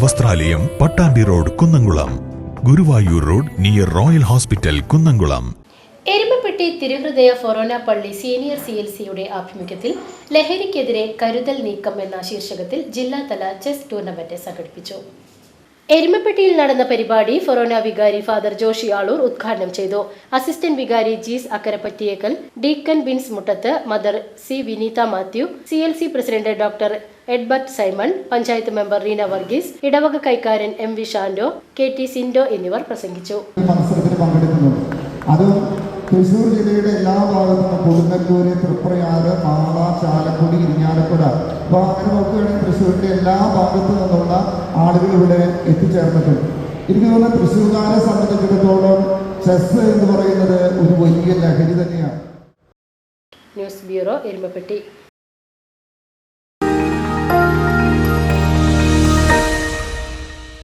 വസ്ത്രാലയം, Pattambi road, Kunnamkulam. Guruvayur road near Royal hospital, Kunnamkulam. Erumapetty തിരുഹൃദയ ഫൊറോന പള്ളി സീനിയർ CLCയുടെ ആഭിമുഖ്യത്തിൽ ലഹരിക്കെതിരെ കരുതൽ നീക്കം എന്ന ശീർഷകത്തിൽ ജില്ലാതല ചെസ് ടൂർണമെന്റ് സംഘടിപ്പിച്ചു. എരുമപ്പെട്ടിയിൽ നടന്ന പരിപാടി ഫൊറോന വികാരി ഫാദർ ജോഷി ആളൂർ ഉദ്ഘാടനം ചെയ്തു. അസിസ്റ്റന്റ് വികാരി Jees Akkarapattiyekkal, deacon Bins Muttathu, mother C. Vineetha Mathew, CLC president doctor Edbert Simon, panchayat member Reena Varghese, ഇടവക കൈക്കാരൻ MV ഷാൻഡോ, KT സിൻഡോ എന്നിവർ പ്രസംഗിച്ചു. തൃശ്ശൂർ ജില്ലയുടെ എല്ലാ ഭാഗത്തും കൊടുങ്ങല്ലൂര്, തൃപ്രയാറ്, മാള, ചാലക്കുടി, ഇരിഞ്ഞാലക്കുട, അപ്പോൾ അങ്ങനെ നോക്കുകയാണെങ്കിൽ തൃശ്ശൂരിൻ്റെ എല്ലാ ഭാഗത്തു നിന്നുള്ള ആളുകൾ ഇവിടെ എത്തിച്ചേർന്നിട്ടുണ്ട്. എനിക്ക് തോന്നുന്ന തൃശ്ശൂർക്കാരെ സംബന്ധിച്ചിടത്തോളം ചെസ് എന്ന് പറയുന്നത് ഒരു വലിയ ലഹരി തന്നെയാണ്. News bureau, Erumapetty.